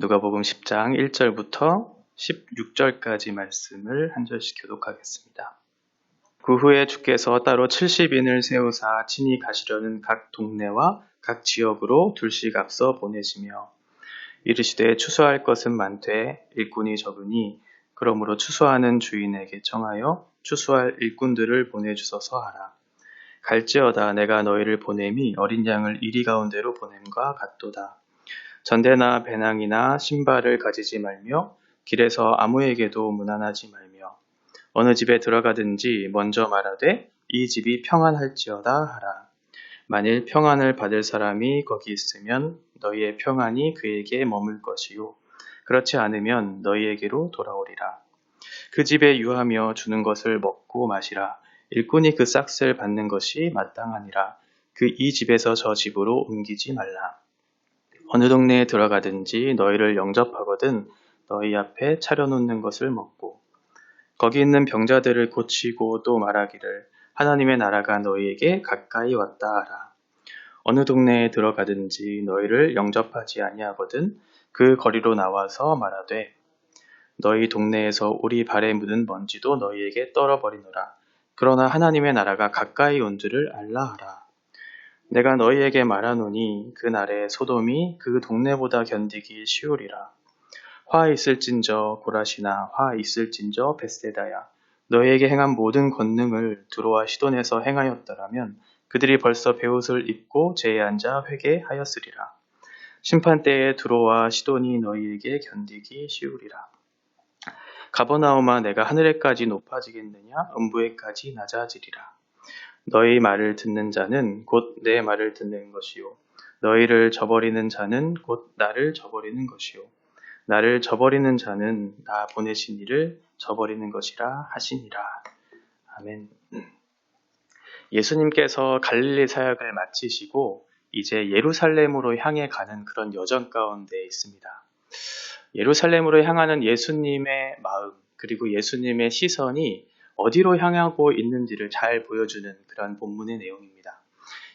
누가복음 10장 1절부터 16절까지 말씀을 한 절씩 교독하겠습니다. 그 후에 주께서 따로 70인을 세우사 친히 가시려는 각 동네와 각 지역으로 둘씩 앞서 보내시며 이르시되 추수할 것은 많되 일꾼이 적으니 그러므로 추수하는 주인에게 청하여 추수할 일꾼들을 보내주소서 하라. 갈지어다 내가 너희를 보냄이 어린 양을 이리 가운데로 보냄과 같도다. 전대나 배낭이나 신발을 가지지 말며 길에서 아무에게도 문안하지 말며 어느 집에 들어가든지 먼저 말하되 이 집이 평안할지어다 하라. 만일 평안을 받을 사람이 거기 있으면 너희의 평안이 그에게 머물 것이요 그렇지 않으면 너희에게로 돌아오리라. 그 집에 유하며 주는 것을 먹고 마시라. 일꾼이 그 싹을 받는 것이 마땅하니라. 그 이 집에서 저 집으로 옮기지 말라. 어느 동네에 들어가든지 너희를 영접하거든 너희 앞에 차려놓는 것을 먹고 거기 있는 병자들을 고치고 또 말하기를 하나님의 나라가 너희에게 가까이 왔다 하라. 어느 동네에 들어가든지 너희를 영접하지 아니하거든 그 거리로 나와서 말하되 너희 동네에서 우리 발에 묻은 먼지도 너희에게 떨어버리노라. 그러나 하나님의 나라가 가까이 온 줄을 알라 하라. 내가 너희에게 말하노니 그 날에 소돔이 그 동네보다 견디기 쉬우리라. 화 있을진저 고라시나 화 있을진저 벳세다야. 너희에게 행한 모든 권능을 두로와 시돈에서 행하였더라면 그들이 벌써 베옷을 입고 제에 앉아 회개하였으리라. 심판때에 두로와 시돈이 너희에게 견디기 쉬우리라. 가버나움아 내가 하늘에까지 높아지겠느냐 음부에까지 낮아지리라. 너희 말을 듣는 자는 곧 내 말을 듣는 것이요 너희를 저버리는 자는 곧 나를 저버리는 것이요 나를 저버리는 자는 나 보내신 이를 저버리는 것이라 하시니라. 아멘. 예수님께서 갈릴리 사역을 마치시고 이제 예루살렘으로 향해 가는 그런 여정 가운데 있습니다. 예루살렘으로 향하는 예수님의 마음 그리고 예수님의 시선이 어디로 향하고 있는지를 잘 보여주는 그런 본문의 내용입니다.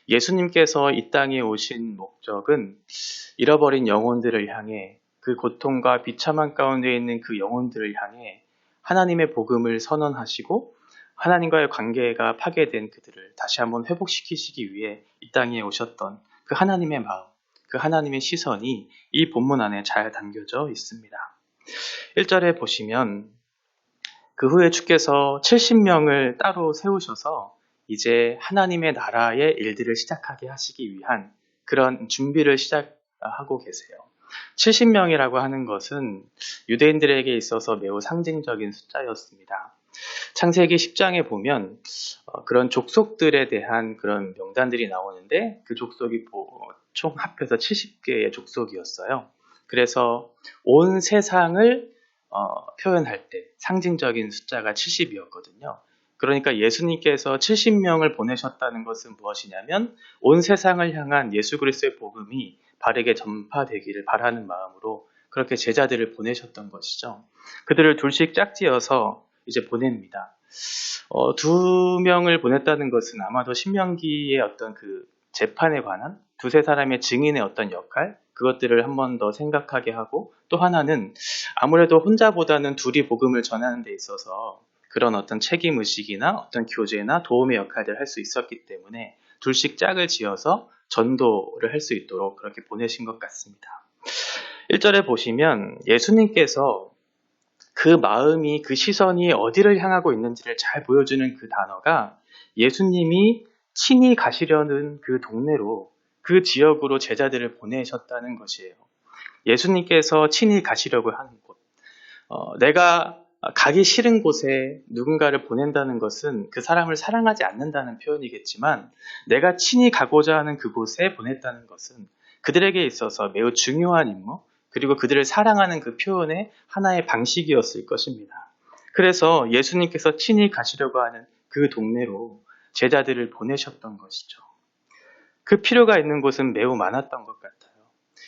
예수님께서 이 땅에 오신 목적은 잃어버린 영혼들을 향해 그 고통과 비참한 가운데 있는 그 영혼들을 향해 하나님의 복음을 선언하시고 하나님과의 관계가 파괴된 그들을 다시 한번 회복시키시기 위해 이 땅에 오셨던 그 하나님의 마음, 그 하나님의 시선이 이 본문 안에 잘 담겨져 있습니다. 1절에 보시면 그 후에 주께서 70명을 따로 세우셔서 이제 하나님의 나라의 일들을 시작하게 하시기 위한 그런 준비를 시작하고 계세요. 70명이라고 하는 것은 유대인들에게 있어서 매우 상징적인 숫자였습니다. 창세기 10장에 보면 그런 족속들에 대한 그런 명단들이 나오는데 그 족속이 총 합해서 70개의 족속이었어요. 그래서 온 세상을 표현할 때 상징적인 숫자가 70이었거든요. 그러니까 예수님께서 70명을 보내셨다는 것은 무엇이냐면 온 세상을 향한 예수 그리스도의 복음이 바르게 전파되기를 바라는 마음으로 그렇게 제자들을 보내셨던 것이죠. 그들을 둘씩 짝지어서 이제 보냅니다. 2명을 보냈다는 것은 아마도 신명기의 어떤 그 재판에 관한 두세 사람의 증인의 어떤 역할 그것들을 한 번 더 생각하게 하고 또 하나는 아무래도 혼자보다는 둘이 복음을 전하는 데 있어서 그런 어떤 책임의식이나 어떤 교제나 도움의 역할들을 할 수 있었기 때문에 둘씩 짝을 지어서 전도를 할 수 있도록 그렇게 보내신 것 같습니다. 1절에 보시면 예수님께서 그 마음이 그 시선이 어디를 향하고 있는지를 잘 보여주는 그 단어가 예수님이 친히 가시려는 그 동네로 그 지역으로 제자들을 보내셨다는 것이에요. 예수님께서 친히 가시려고 하는 곳. 내가 가기 싫은 곳에 누군가를 보낸다는 것은 그 사람을 사랑하지 않는다는 표현이겠지만 내가 친히 가고자 하는 그곳에 보냈다는 것은 그들에게 있어서 매우 중요한 임무 그리고 그들을 사랑하는 그 표현의 하나의 방식이었을 것입니다. 그래서 예수님께서 친히 가시려고 하는 그 동네로 제자들을 보내셨던 것이죠. 그 필요가 있는 곳은 매우 많았던 것 같아요.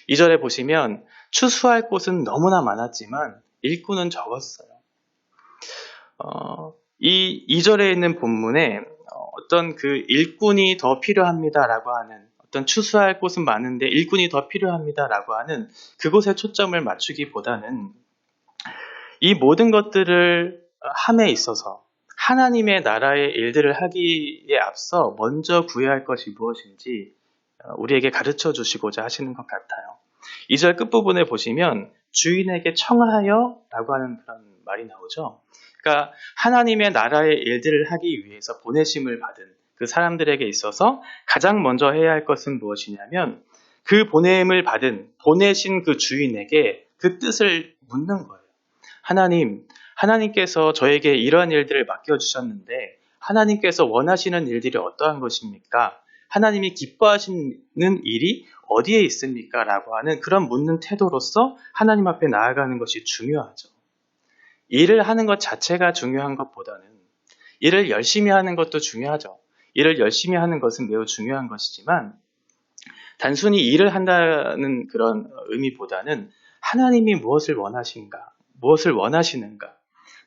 2절에 보시면 추수할 곳은 너무나 많았지만 일꾼은 적었어요. 이 2절에 있는 본문에 어떤 그 일꾼이 더 필요합니다라고 하는 어떤 추수할 곳은 많은데 일꾼이 더 필요합니다라고 하는 그곳에 초점을 맞추기보다는 이 모든 것들을 함에 있어서 하나님의 나라의 일들을 하기에 앞서 먼저 구해야 할 것이 무엇인지 우리에게 가르쳐 주시고자 하시는 것 같아요. 2절 끝부분에 보시면 주인에게 청하여 라고 하는 그런 말이 나오죠. 그러니까 하나님의 나라의 일들을 하기 위해서 보내심을 받은 그 사람들에게 있어서 가장 먼저 해야 할 것은 무엇이냐면 그 보냄을 받은 보내신 그 주인에게 그 뜻을 묻는 거예요. 하나님께서 저에게 이러한 일들을 맡겨주셨는데 하나님께서 원하시는 일들이 어떠한 것입니까? 하나님이 기뻐하시는 일이 어디에 있습니까? 라고 하는 그런 묻는 태도로서 하나님 앞에 나아가는 것이 중요하죠. 일을 하는 것 자체가 중요한 것보다는 일을 열심히 하는 것도 중요하죠. 일을 열심히 하는 것은 매우 중요한 것이지만 단순히 일을 한다는 그런 의미보다는 하나님이 무엇을 원하시는가,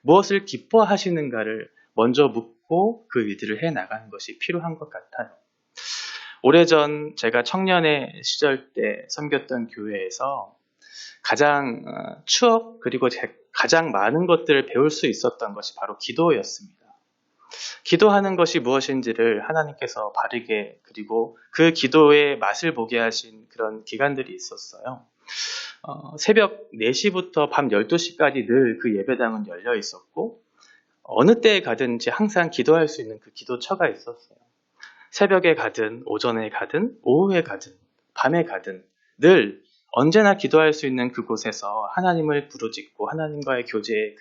무엇을 기뻐하시는가를 먼저 묻고 그 일들을 해나가는 것이 필요한 것 같아요. 오래전 제가 청년의 시절 때 섬겼던 교회에서 가장 추억 그리고 가장 많은 것들을 배울 수 있었던 것이 바로 기도였습니다. 기도하는 것이 무엇인지를 하나님께서 바르게 그리고 그 기도의 맛을 보게 하신 그런 기간들이 있었어요. 새벽 4시부터 밤 12시까지 늘 그 예배당은 열려 있었고 어느 때에 가든지 항상 기도할 수 있는 그 기도처가 있었어요. 새벽에 가든 오전에 가든 오후에 가든 밤에 가든 늘 언제나 기도할 수 있는 그곳에서 하나님을 부르짖고 하나님과의 교제의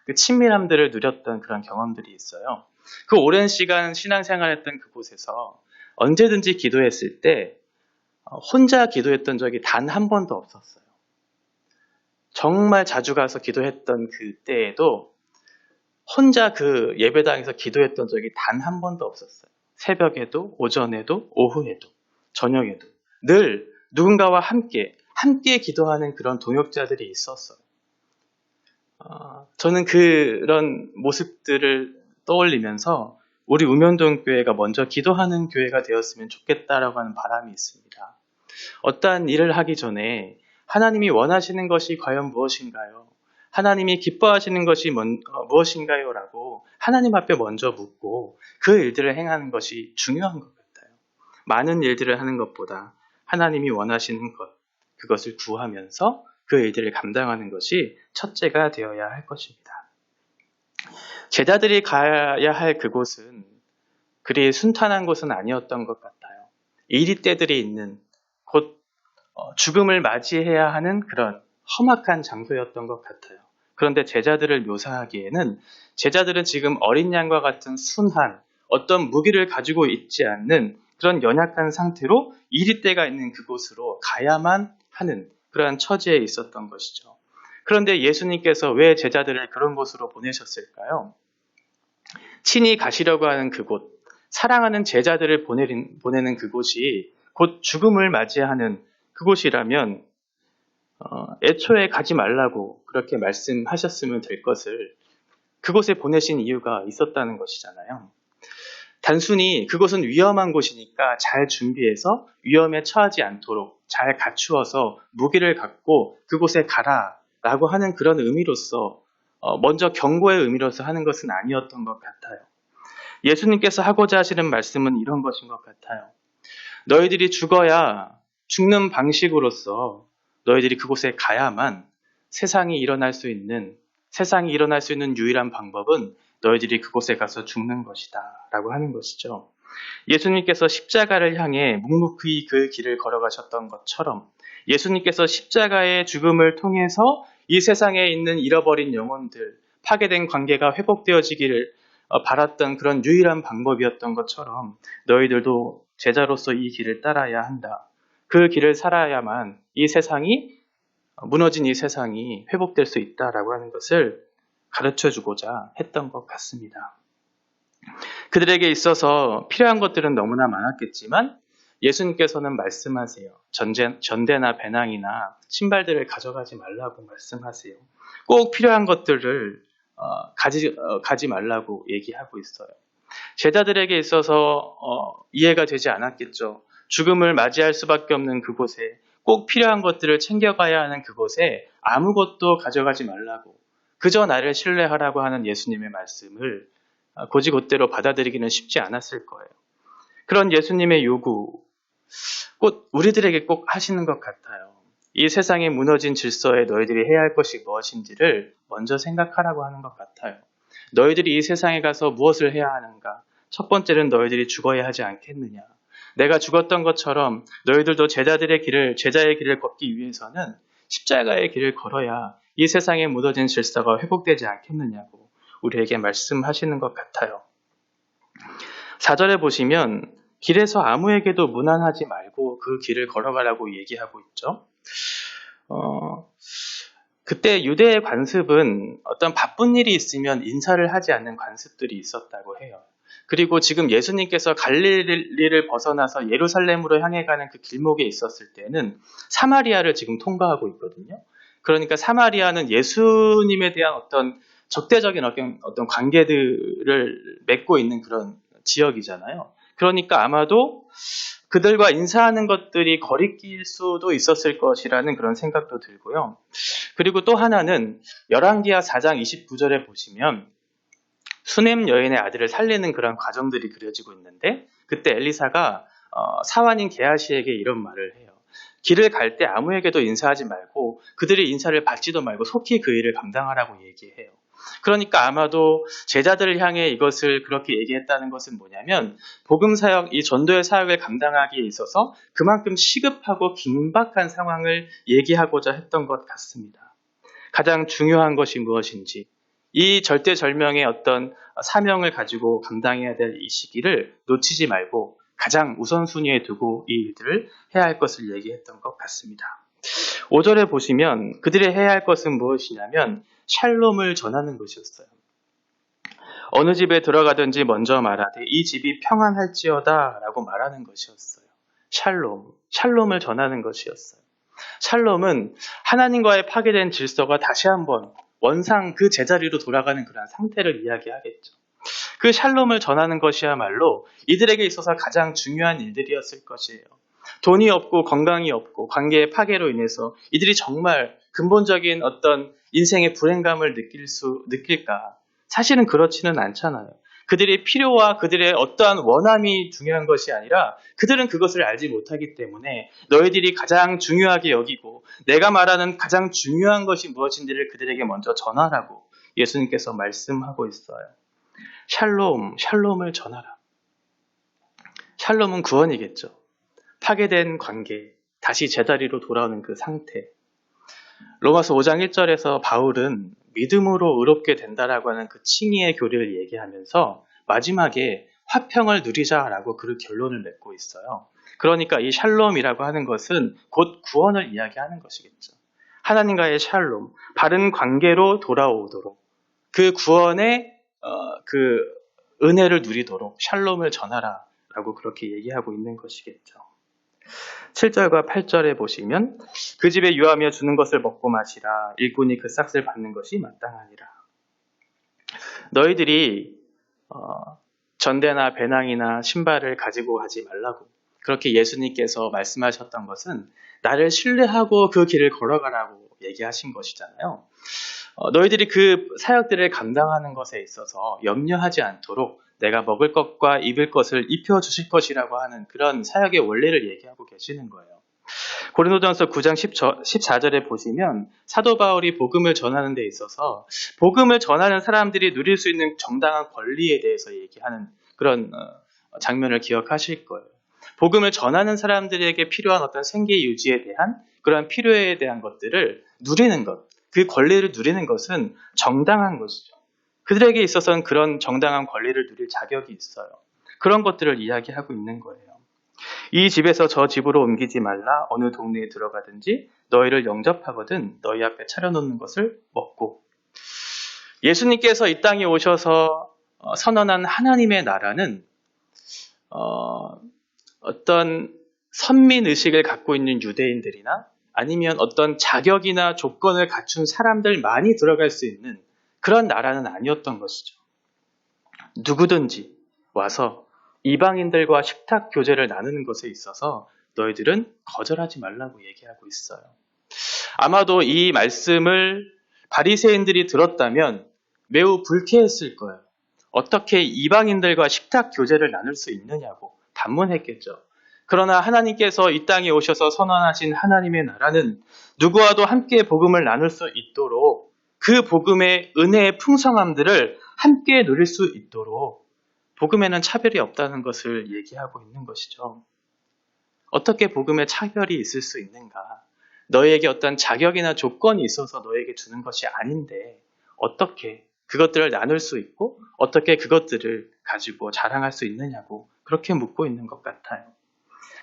그 친밀함들을 누렸던 그런 경험들이 있어요. 그 오랜 시간 신앙생활했던 그곳에서 언제든지 기도했을 때 혼자 기도했던 적이 단 한 번도 없었어요. 정말 자주 가서 기도했던 그때에도 혼자 그 예배당에서 기도했던 적이 단 한 번도 없었어요. 새벽에도, 오전에도, 오후에도, 저녁에도 늘 누군가와 함께 기도하는 그런 동역자들이 있었어요. 저는 그런 모습들을 떠올리면서 우리 우면동 교회가 먼저 기도하는 교회가 되었으면 좋겠다라고 하는 바람이 있습니다. 어떠한 일을 하기 전에 하나님이 원하시는 것이 과연 무엇인가요? 하나님이 기뻐하시는 것이 무엇인가요? 라고 하나님 앞에 먼저 묻고 그 일들을 행하는 것이 중요한 것 같아요. 많은 일들을 하는 것보다 하나님이 원하시는 것, 그것을 구하면서 그 일들을 감당하는 것이 첫째가 되어야 할 것입니다. 제자들이 가야 할 그곳은 그리 순탄한 곳은 아니었던 것 같아요. 이리떼들이 있는 곧 죽음을 맞이해야 하는 그런 험악한 장소였던 것 같아요. 그런데 제자들을 묘사하기에는 제자들은 지금 어린 양과 같은 순한 어떤 무기를 가지고 있지 않는 그런 연약한 상태로 이리떼가 있는 그곳으로 가야만 하는 그러한 처지에 있었던 것이죠. 그런데 예수님께서 왜 제자들을 그런 곳으로 보내셨을까요? 친히 가시려고 하는 그곳, 사랑하는 제자들을 보내는 그곳이 곧 죽음을 맞이하는 그곳이라면 애초에 가지 말라고 그렇게 말씀하셨으면 될 것을 그곳에 보내신 이유가 있었다는 것이잖아요. 단순히 그곳은 위험한 곳이니까 잘 준비해서 위험에 처하지 않도록 잘 갖추어서 무기를 갖고 그곳에 가라라고 하는 그런 의미로서 먼저 경고의 의미로서 하는 것은 아니었던 것 같아요. 예수님께서 하고자 하시는 말씀은 이런 것인 것 같아요. 너희들이 죽는 방식으로서 너희들이 그곳에 가야만 세상이 일어날 수 있는 유일한 방법은 너희들이 그곳에 가서 죽는 것이다 라고 하는 것이죠. 예수님께서 십자가를 향해 묵묵히 그 길을 걸어가셨던 것처럼 예수님께서 십자가의 죽음을 통해서 이 세상에 있는 잃어버린 영혼들, 파괴된 관계가 회복되어지기를 바랐던 그런 유일한 방법이었던 것처럼 너희들도 제자로서 이 길을 따라야 한다. 그 길을 살아야만 무너진 이 세상이 회복될 수 있다라고 하는 것을 가르쳐주고자 했던 것 같습니다. 그들에게 있어서 필요한 것들은 너무나 많았겠지만 예수님께서는 말씀하세요. 전대나 배낭이나 신발들을 가져가지 말라고 말씀하세요. 꼭 필요한 것들을 가지 말라고 얘기하고 있어요. 제자들에게 있어서 이해가 되지 않았겠죠. 죽음을 맞이할 수밖에 없는 그곳에, 꼭 필요한 것들을 챙겨가야 하는 그곳에 아무것도 가져가지 말라고, 그저 나를 신뢰하라고 하는 예수님의 말씀을 곧이곧대로 받아들이기는 쉽지 않았을 거예요. 그런 예수님의 요구, 꼭 우리들에게 꼭 하시는 것 같아요. 이 세상에 무너진 질서에 너희들이 해야 할 것이 무엇인지를 먼저 생각하라고 하는 것 같아요. 너희들이 이 세상에 가서 무엇을 해야 하는가? 첫 번째는 너희들이 죽어야 하지 않겠느냐? 내가 죽었던 것처럼 너희들도 제자의 길을 걷기 위해서는 십자가의 길을 걸어야 이 세상에 무너진 질서가 회복되지 않겠느냐고 우리에게 말씀하시는 것 같아요. 4절에 보시면 길에서 아무에게도 무난하지 말고 그 길을 걸어가라고 얘기하고 있죠. 그때 유대의 관습은 어떤 바쁜 일이 있으면 인사를 하지 않는 관습들이 있었다고 해요. 그리고 지금 예수님께서 갈릴리를 벗어나서 예루살렘으로 향해 가는 그 길목에 있었을 때는 사마리아를 지금 통과하고 있거든요. 그러니까 사마리아는 예수님에 대한 어떤 적대적인 어떤 관계들을 맺고 있는 그런 지역이잖아요. 그러니까 아마도 그들과 인사하는 것들이 거리낄 수도 있었을 것이라는 그런 생각도 들고요. 그리고 또 하나는 열왕기하 4장 29절에 보시면 수넴 여인의 아들을 살리는 그런 과정들이 그려지고 있는데, 그때 엘리사가 사환인 게하시에게 이런 말을 해요. 길을 갈 때 아무에게도 인사하지 말고 그들이 인사를 받지도 말고 속히 그 일을 감당하라고 얘기해요. 그러니까 아마도 제자들을 향해 이것을 그렇게 얘기했다는 것은 뭐냐면, 복음 사역, 이 전도의 사역을 감당하기에 있어서 그만큼 시급하고 긴박한 상황을 얘기하고자 했던 것 같습니다. 가장 중요한 것이 무엇인지, 이 절대절명의 어떤 사명을 가지고 감당해야 될 이 시기를 놓치지 말고 가장 우선순위에 두고 이 일들을 해야 할 것을 얘기했던 것 같습니다. 5절에 보시면 그들이 해야 할 것은 무엇이냐면 샬롬을 전하는 것이었어요. 어느 집에 들어가든지 먼저 말하되 이 집이 평안할지어다 라고 말하는 것이었어요. 샬롬을 전하는 것이었어요. 샬롬은 하나님과의 파괴된 질서가 다시 한번 원상 그 제자리로 돌아가는 그런 상태를 이야기하겠죠. 그 샬롬을 전하는 것이야말로 이들에게 있어서 가장 중요한 일들이었을 것이에요. 돈이 없고 건강이 없고 관계의 파괴로 인해서 이들이 정말 근본적인 어떤 인생의 불행감을 느낄까? 사실은 그렇지는 않잖아요. 그들의 필요와 그들의 어떠한 원함이 중요한 것이 아니라 그들은 그것을 알지 못하기 때문에 너희들이 가장 중요하게 여기고 내가 말하는 가장 중요한 것이 무엇인지를 그들에게 먼저 전하라고 예수님께서 말씀하고 있어요. 샬롬을 전하라. 샬롬은 구원이겠죠. 파괴된 관계, 다시 제자리로 돌아오는 그 상태. 로마서 5장 1절에서 바울은 믿음으로 의롭게 된다라고 하는 그 칭의의 교리를 얘기하면서 마지막에 화평을 누리자라고 그 결론을 맺고 있어요. 그러니까 이 샬롬이라고 하는 것은 곧 구원을 이야기하는 것이겠죠. 하나님과의 샬롬, 바른 관계로 돌아오도록 그 구원의 그 은혜를 누리도록 샬롬을 전하라라고 그렇게 얘기하고 있는 것이겠죠. 7절과 8절에 보시면 그 집에 유하며 주는 것을 먹고 마시라. 일꾼이 그 싹을 받는 것이 마땅하니라. 너희들이 전대나 배낭이나 신발을 가지고 가지 말라고 그렇게 예수님께서 말씀하셨던 것은 나를 신뢰하고 그 길을 걸어가라고 얘기하신 것이잖아요. 너희들이 그 사역들을 감당하는 것에 있어서 염려하지 않도록 내가 먹을 것과 입을 것을 입혀주실 것이라고 하는 그런 사역의 원리를 얘기하고 계시는 거예요. 고린도전서 9장 14절에 보시면 사도 바울이 복음을 전하는 데 있어서 복음을 전하는 사람들이 누릴 수 있는 정당한 권리에 대해서 얘기하는 그런 장면을 기억하실 거예요. 복음을 전하는 사람들에게 필요한 어떤 생계 유지에 대한 그런 필요에 대한 것들을 누리는 것, 그 권리를 누리는 것은 정당한 것이죠. 그들에게 있어서는 그런 정당한 권리를 누릴 자격이 있어요. 그런 것들을 이야기하고 있는 거예요. 이 집에서 저 집으로 옮기지 말라. 어느 동네에 들어가든지 너희를 영접하거든 너희 앞에 차려놓는 것을 먹고. 예수님께서 이 땅에 오셔서 선언한 하나님의 나라는 어떤 선민의식을 갖고 있는 유대인들이나 아니면 어떤 자격이나 조건을 갖춘 사람들만이 들어갈 수 있는 그런 나라는 아니었던 것이죠. 누구든지 와서 이방인들과 식탁 교제를 나누는 것에 있어서 너희들은 거절하지 말라고 얘기하고 있어요. 아마도 이 말씀을 바리새인들이 들었다면 매우 불쾌했을 거예요. 어떻게 이방인들과 식탁 교제를 나눌 수 있느냐고 반문했겠죠. 그러나 하나님께서 이 땅에 오셔서 선언하신 하나님의 나라는 누구와도 함께 복음을 나눌 수 있도록 그 복음의 은혜의 풍성함들을 함께 누릴 수 있도록 복음에는 차별이 없다는 것을 얘기하고 있는 것이죠. 어떻게 복음에 차별이 있을 수 있는가? 너희에게 어떤 자격이나 조건이 있어서 너희에게 주는 것이 아닌데 어떻게 그것들을 나눌 수 있고 어떻게 그것들을 가지고 자랑할 수 있느냐고 그렇게 묻고 있는 것 같아요.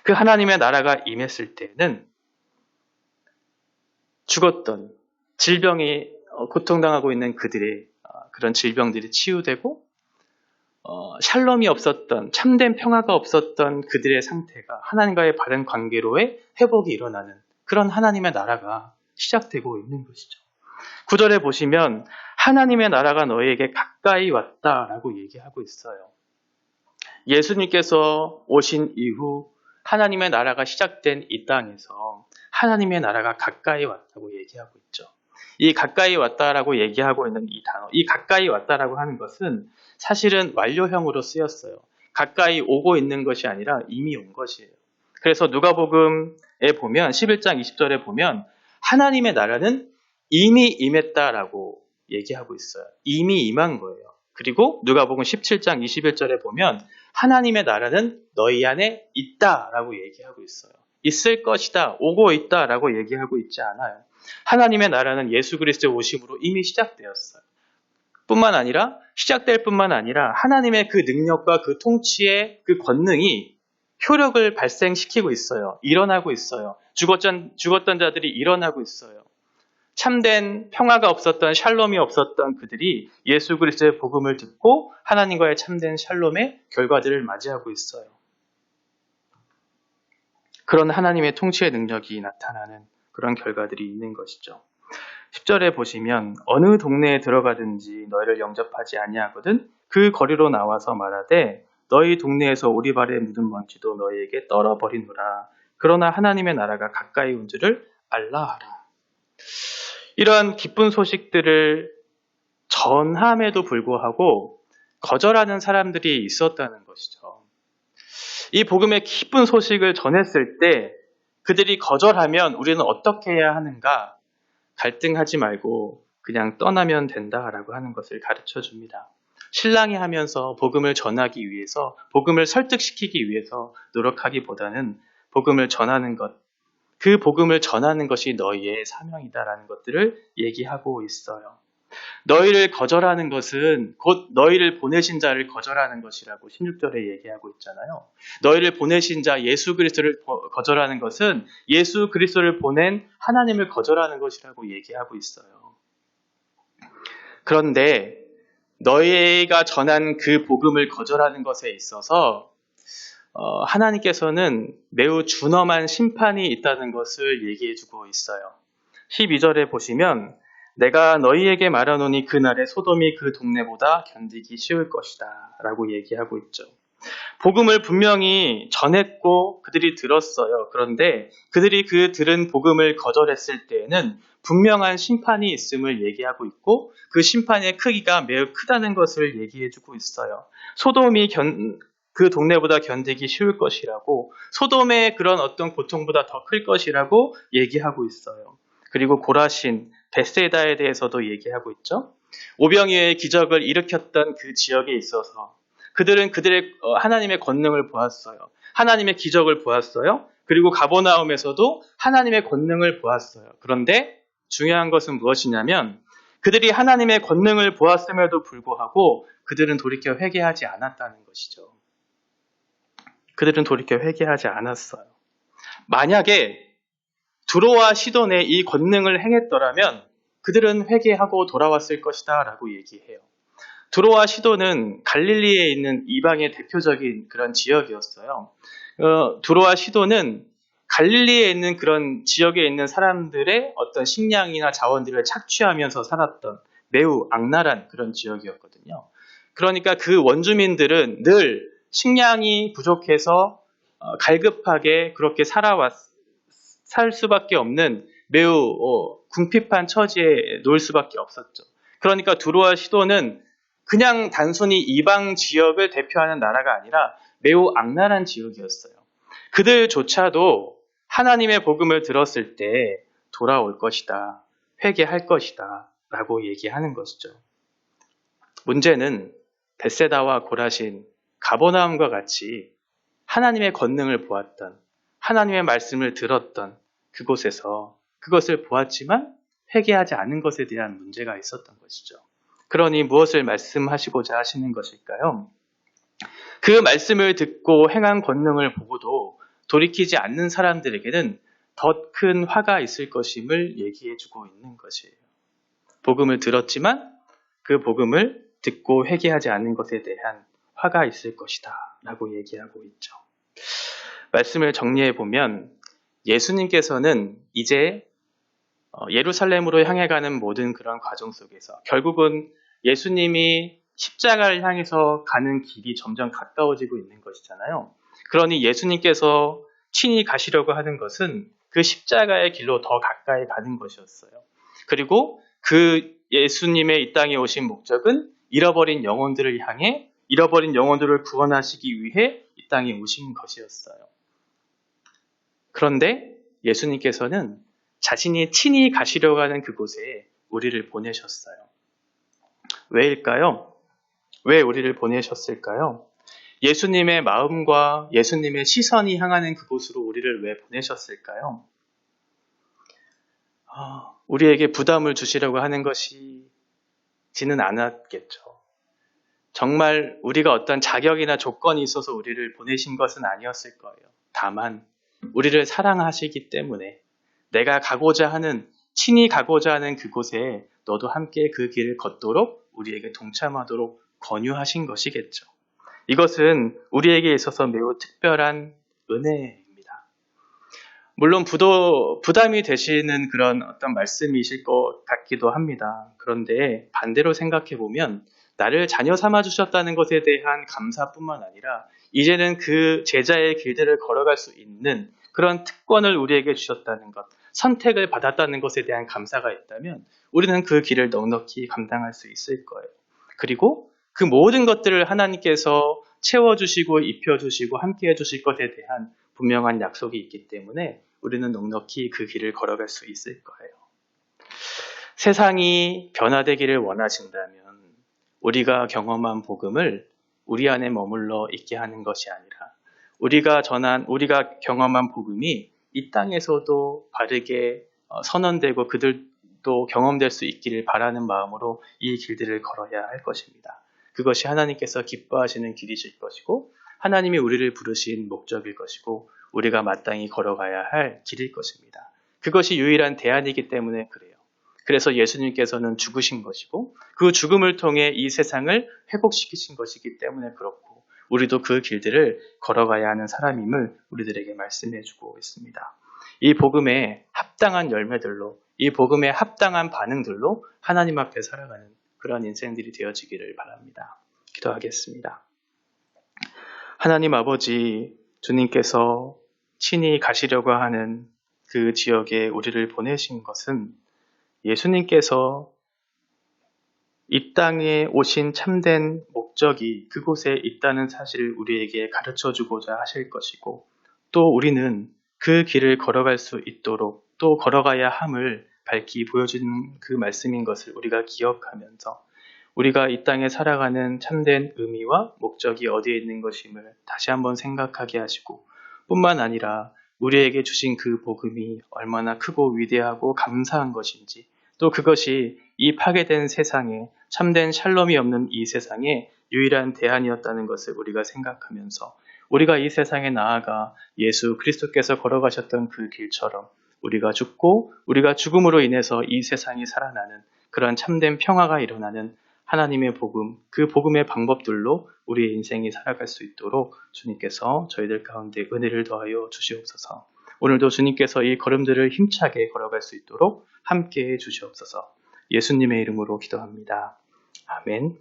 그 하나님의 나라가 임했을 때는 죽었던 질병이 고통당하고 있는 그들의 그런 질병들이 치유되고 샬롬이 없었던 참된 평화가 없었던 그들의 상태가 하나님과의 바른 관계로의 회복이 일어나는 그런 하나님의 나라가 시작되고 있는 것이죠. 9절에 보시면 하나님의 나라가 너희에게 가까이 왔다라고 얘기하고 있어요. 예수님께서 오신 이후 하나님의 나라가 시작된 이 땅에서 하나님의 나라가 가까이 왔다고 얘기하고 있죠. 이 가까이 왔다라고 얘기하고 있는 이 단어, 이 가까이 왔다라고 하는 것은 사실은 완료형으로 쓰였어요. 가까이 오고 있는 것이 아니라 이미 온 것이에요. 그래서 누가복음에 보면 11장 20절에 보면 하나님의 나라는 이미 임했다라고 얘기하고 있어요. 이미 임한 거예요. 그리고 누가복음 17장 21절에 보면 하나님의 나라는 너희 안에 있다라고 얘기하고 있어요. 있을 것이다, 오고 있다라고 얘기하고 있지 않아요. 하나님의 나라는 예수 그리스도의 오심으로 이미 시작되었어요. 시작될 뿐만 아니라 하나님의 그 능력과 그 통치의 그 권능이 효력을 발생시키고 있어요. 일어나고 있어요. 죽었던 자들이 일어나고 있어요. 참된 평화가 없었던 샬롬이 없었던 그들이 예수 그리스도의 복음을 듣고 하나님과의 참된 샬롬의 결과들을 맞이하고 있어요. 그런 하나님의 통치의 능력이 나타나는 그런 결과들이 있는 것이죠. 10절에 보시면 어느 동네에 들어가든지 너희를 영접하지 아니하거든 그 거리로 나와서 말하되 너희 동네에서 오리발에 묻은 먼지도 너희에게 떨어버리노라. 그러나 하나님의 나라가 가까이 온 줄을 알라 하라. 이러한 기쁜 소식들을 전함에도 불구하고 거절하는 사람들이 있었다는 것이죠. 이 복음의 기쁜 소식을 전했을 때 그들이 거절하면 우리는 어떻게 해야 하는가? 갈등하지 말고 그냥 떠나면 된다라고 하는 것을 가르쳐 줍니다. 신랑이 하면서 복음을 전하기 위해서, 복음을 설득시키기 위해서 노력하기보다는 복음을 전하는 것, 그 복음을 전하는 것이 너희의 사명이다라는 것들을 얘기하고 있어요. 너희를 거절하는 것은 곧 너희를 보내신 자를 거절하는 것이라고 16절에 얘기하고 있잖아요. 너희를 보내신 자 예수 그리스도를 거절하는 것은 예수 그리스도를 보낸 하나님을 거절하는 것이라고 얘기하고 있어요. 그런데 너희가 전한 그 복음을 거절하는 것에 있어서 하나님께서는 매우 준엄한 심판이 있다는 것을 얘기해주고 있어요. 12절에 보시면 내가 너희에게 말하노니 그날에 소돔이 그 동네보다 견디기 쉬울 것이다 라고 얘기하고 있죠. 복음을 분명히 전했고 그들이 들었어요. 그런데 그들이 그 들은 복음을 거절했을 때에는 분명한 심판이 있음을 얘기하고 있고 그 심판의 크기가 매우 크다는 것을 얘기해주고 있어요. 소돔이 그 동네보다 견디기 쉬울 것이라고, 소돔의 그런 어떤 고통보다 더 클 것이라고 얘기하고 있어요. 그리고 고라신, 벳세다에 대해서도 얘기하고 있죠. 오병이어의 기적을 일으켰던 그 지역에 있어서 그들은 그들의 하나님의 권능을 보았어요. 하나님의 기적을 보았어요. 그리고 가버나움에서도 하나님의 권능을 보았어요. 그런데 중요한 것은 무엇이냐면 그들이 하나님의 권능을 보았음에도 불구하고 그들은 돌이켜 회개하지 않았다는 것이죠. 그들은 돌이켜 회개하지 않았어요. 만약에 두로와 시돈에 이 권능을 행했더라면 그들은 회개하고 돌아왔을 것이다 라고 얘기해요. 두로와 시돈은 갈릴리에 있는 이방의 대표적인 그런 지역이었어요. 두로와 시돈은 갈릴리에 있는 그런 지역에 있는 사람들의 어떤 식량이나 자원들을 착취하면서 살았던 매우 악랄한 그런 지역이었거든요. 그러니까 그 원주민들은 늘 식량이 부족해서 갈급하게 그렇게 살 수밖에 없는 매우 궁핍한 처지에 놓을 수밖에 없었죠. 그러니까 두로와 시돈은 그냥 단순히 이방 지역을 대표하는 나라가 아니라 매우 악랄한 지역이었어요. 그들조차도 하나님의 복음을 들었을 때 돌아올 것이다, 회개할 것이다 라고 얘기하는 것이죠. 문제는 벳세다와 고라신, 가버나움과 같이 하나님의 권능을 보았던, 하나님의 말씀을 들었던 그곳에서 그것을 보았지만 회개하지 않은 것에 대한 문제가 있었던 것이죠. 그러니 무엇을 말씀하시고자 하시는 것일까요? 그 말씀을 듣고 행한 권능을 보고도 돌이키지 않는 사람들에게는 더 큰 화가 있을 것임을 얘기해주고 있는 것이에요. 복음을 들었지만 그 복음을 듣고 회개하지 않는 것에 대한 화가 있을 것이다 라고 얘기하고 있죠. 말씀을 정리해 보면 예수님께서는 이제 예루살렘으로 향해 가는 모든 그런 과정 속에서 결국은 예수님이 십자가를 향해서 가는 길이 점점 가까워지고 있는 것이잖아요. 그러니 예수님께서 친히 가시려고 하는 것은 그 십자가의 길로 더 가까이 가는 것이었어요. 그리고 그 예수님의 이 땅에 오신 목적은 잃어버린 영혼들을 향해 잃어버린 영혼들을 구원하시기 위해 이 땅에 오신 것이었어요. 그런데 예수님께서는 자신이 친히 가시려고 하는 그곳에 우리를 보내셨어요. 왜일까요? 왜 우리를 보내셨을까요? 예수님의 마음과 예수님의 시선이 향하는 그곳으로 우리를 왜 보내셨을까요? 우리에게 부담을 주시려고 하는 것이지는 않았겠죠. 정말 우리가 어떤 자격이나 조건이 있어서 우리를 보내신 것은 아니었을 거예요. 다만 우리를 사랑하시기 때문에 내가 친히 가고자 하는 그곳에 너도 함께 그 길을 걷도록 우리에게 동참하도록 권유하신 것이겠죠. 이것은 우리에게 있어서 매우 특별한 은혜입니다. 물론 부담이 되시는 그런 어떤 말씀이실 것 같기도 합니다. 그런데 반대로 생각해 보면 나를 자녀 삼아 주셨다는 것에 대한 감사뿐만 아니라 이제는 그 제자의 길들을 걸어갈 수 있는 그런 특권을 우리에게 주셨다는 것, 선택을 받았다는 것에 대한 감사가 있다면 우리는 그 길을 넉넉히 감당할 수 있을 거예요. 그리고 그 모든 것들을 하나님께서 채워주시고 입혀주시고 함께해 주실 것에 대한 분명한 약속이 있기 때문에 우리는 넉넉히 그 길을 걸어갈 수 있을 거예요. 세상이 변화되기를 원하신다면 우리가 경험한 복음을 우리 안에 머물러 있게 하는 것이 아니라 우리가 경험한 복음이 이 땅에서도 바르게 선언되고 그들도 경험될 수 있기를 바라는 마음으로 이 길들을 걸어야 할 것입니다. 그것이 하나님께서 기뻐하시는 길이실 것이고 하나님이 우리를 부르신 목적일 것이고 우리가 마땅히 걸어가야 할 길일 것입니다. 그것이 유일한 대안이기 때문에 그래요. 그래서 예수님께서는 죽으신 것이고 그 죽음을 통해 이 세상을 회복시키신 것이기 때문에 그렇고 우리도 그 길들을 걸어가야 하는 사람임을 우리들에게 말씀해주고 있습니다. 이 복음에 합당한 열매들로 이 복음에 합당한 반응들로 하나님 앞에 살아가는 그런 인생들이 되어지기를 바랍니다. 기도하겠습니다. 하나님 아버지, 주님께서 친히 가시려고 하는 그 지역에 우리를 보내신 것은 예수님께서 이 땅에 오신 참된 목적이 그곳에 있다는 사실을 우리에게 가르쳐주고자 하실 것이고 또 우리는 그 길을 걸어갈 수 있도록 또 걸어가야 함을 밝히 보여주는 그 말씀인 것을 우리가 기억하면서 우리가 이 땅에 살아가는 참된 의미와 목적이 어디에 있는 것임을 다시 한번 생각하게 하시고 뿐만 아니라 우리에게 주신 그 복음이 얼마나 크고 위대하고 감사한 것인지 또 그것이 이 파괴된 세상에 참된 샬롬이 없는 이 세상에 유일한 대안이었다는 것을 우리가 생각하면서 우리가 이 세상에 나아가 예수 그리스도께서 걸어가셨던 그 길처럼 우리가 죽고 우리가 죽음으로 인해서 이 세상이 살아나는 그런 참된 평화가 일어나는 하나님의 복음, 그 복음의 방법들로 우리의 인생이 살아갈 수 있도록 주님께서 저희들 가운데 은혜를 더하여 주시옵소서. 오늘도 주님께서 이 걸음들을 힘차게 걸어갈 수 있도록 함께해 주시옵소서. 예수님의 이름으로 기도합니다. 아멘.